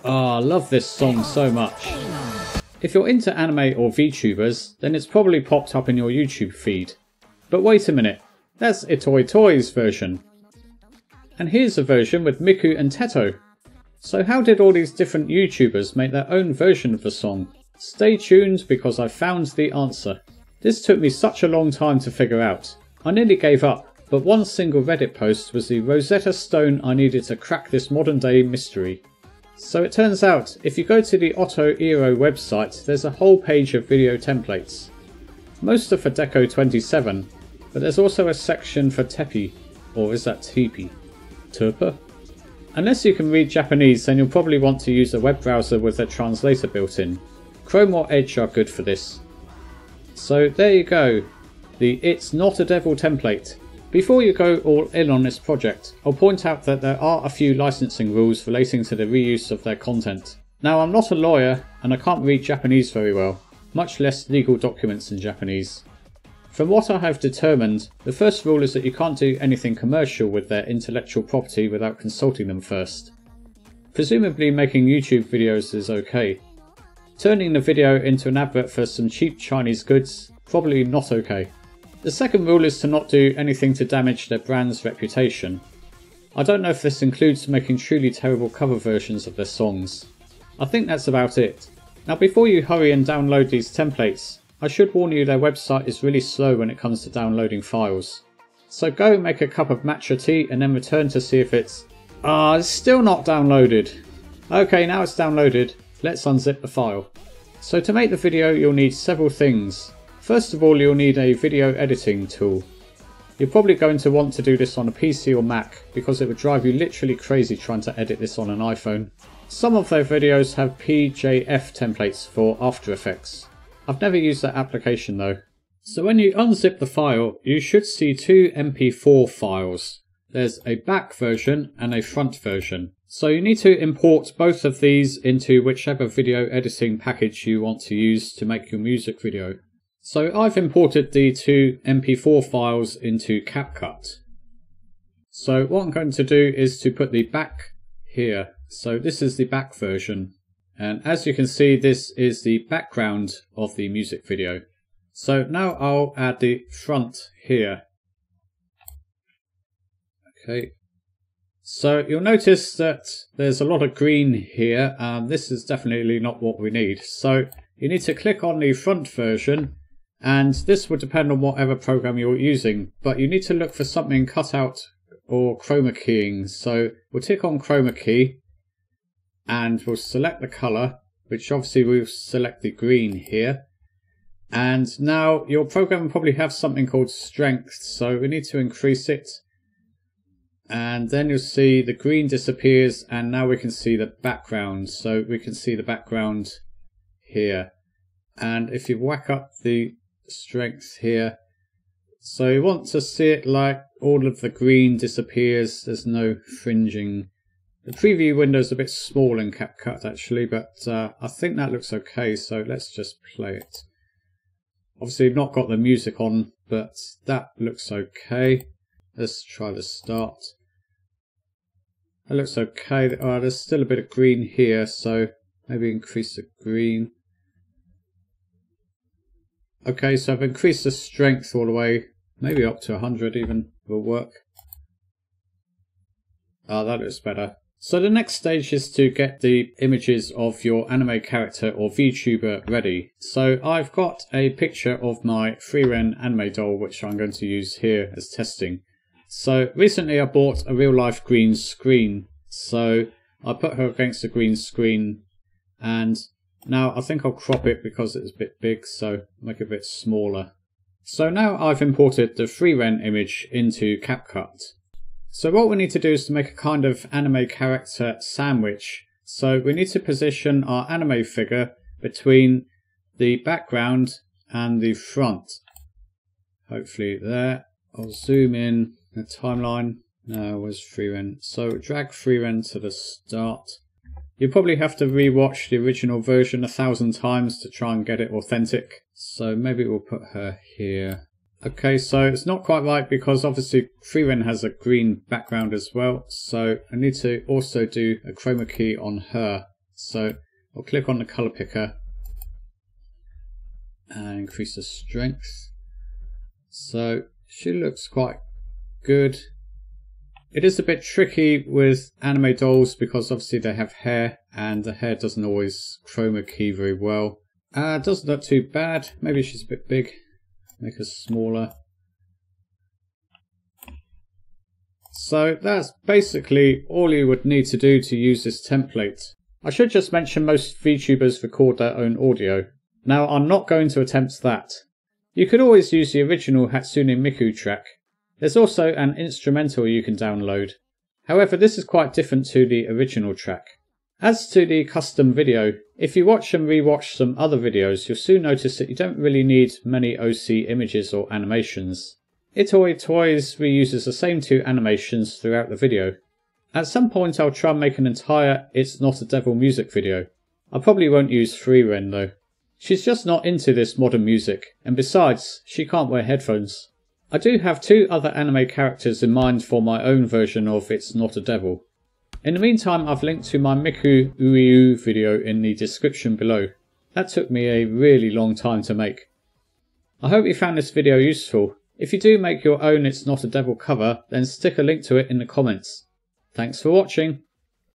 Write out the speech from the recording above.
Ah, I love this song so much. If you're into anime or VTubers, then it's probably popped up in your YouTube feed. But wait a minute, that's Otoiro's version. And here's a version with Miku and Teto. So how did all these different YouTubers make their own version of the song? Stay tuned because I found the answer. This took me such a long time to figure out. I nearly gave up, but one single Reddit post was the Rosetta Stone I needed to crack this modern day mystery. So it turns out, if you go to the Otoiro website, there's a whole page of video templates. Most are for DECO 27, but there's also a section for Tepe, or is that Tepe? Tepe? Unless you can read Japanese, then you'll probably want to use a web browser with a translator built in. Chrome or Edge are good for this. So there you go, the It's Not a Devil template. Before you go all in on this project, I'll point out that there are a few licensing rules relating to the reuse of their content. Now, I'm not a lawyer and I can't read Japanese very well, much less legal documents in Japanese. From what I have determined, the first rule is that you can't do anything commercial with their intellectual property without consulting them first. Presumably making YouTube videos is okay. Turning the video into an advert for some cheap Chinese goods, probably not okay. The second rule is to not do anything to damage their brand's reputation. I don't know if this includes making truly terrible cover versions of their songs. I think that's about it. Now before you hurry and download these templates, I should warn you their website is really slow when it comes to downloading files. So go make a cup of matcha tea and then return to see if it's still not downloaded. Okay, now it's downloaded. Let's unzip the file. So to make the video you'll need several things. First of all, you'll need a video editing tool. You're probably going to want to do this on a PC or Mac because it would drive you literally crazy trying to edit this on an iPhone. Some of their videos have PJF templates for After Effects. I've never used that application though. So when you unzip the file, you should see two MP4 files. There's a back version and a front version. So you need to import both of these into whichever video editing package you want to use to make your music video. So I've imported the two MP4 files into CapCut. So what I'm going to do is to put the back here. So this is the back version. And as you can see, this is the background of the music video. So now I'll add the front here. Okay. So you'll notice that there's a lot of green here. This is definitely not what we need. So you need to click on the front version. And this would depend on whatever program you're using, but you need to look for something cut out or chroma-keying. So we'll tick on chroma key and we'll select the color, which obviously we'll select the green here. And now your program will probably have something called strength, so we need to increase it. And then you'll see the green disappears and now we can see the background. So we can see the background here. And if you whack up the strength here, so you want to see it like all of the green disappears, there's no fringing. The preview window is a bit small in CapCut actually, but I think that looks okay, so let's just play it. Obviously I've not got the music on, but that looks okay. Let's try the start. That looks okay. There's still a bit of green here, so maybe increase the green. Okay, so I've increased the strength all the way, maybe up to 100 even will work. That looks better. So the next stage is to get the images of your anime character or VTuber ready. So I've got a picture of my free-run anime doll which I'm going to use here as testing. So recently I bought a real life green screen. So I put her against the green screen and now I think I'll crop it because it's a bit big, so make it a bit smaller. So now I've imported the free-run image into CapCut. So what we need to do is to make a kind of anime character sandwich. So we need to position our anime figure between the background and the front. Hopefully there. I'll zoom in the timeline. No, where's free-run? So drag free-run to the start. You probably have to re-watch the original version 1,000 times to try and get it authentic. So maybe we'll put her here. Okay, so it's not quite right because obviously free-run has a green background as well. So I need to also do a chroma key on her. So I'll click on the color picker and increase the strength. So she looks quite good. It is a bit tricky with anime dolls because obviously they have hair and the hair doesn't always chroma key very well. Doesn't look too bad. Maybe she's a bit big. Make her smaller. So that's basically all you would need to do to use this template. I should just mention most VTubers record their own audio. Now I'm not going to attempt that. You could always use the original Hatsune Miku track. There's also an instrumental you can download. However, this is quite different to the original track. As to the custom video, if you watch and rewatch some other videos, you'll soon notice that you don't really need many OC images or animations. Otoiro reuses the same two animations throughout the video. At some point I'll try and make an entire It's Not a Devil music video. I probably won't use FreeRen though. She's just not into this modern music, and besides, she can't wear headphones. I do have two other anime characters in mind for my own version of It's Not a Devil. In the meantime, I've linked to my Miku Uiu video in the description below. That took me a really long time to make. I hope you found this video useful. If you do make your own It's Not a Devil cover, then stick a link to it in the comments. Thanks for watching.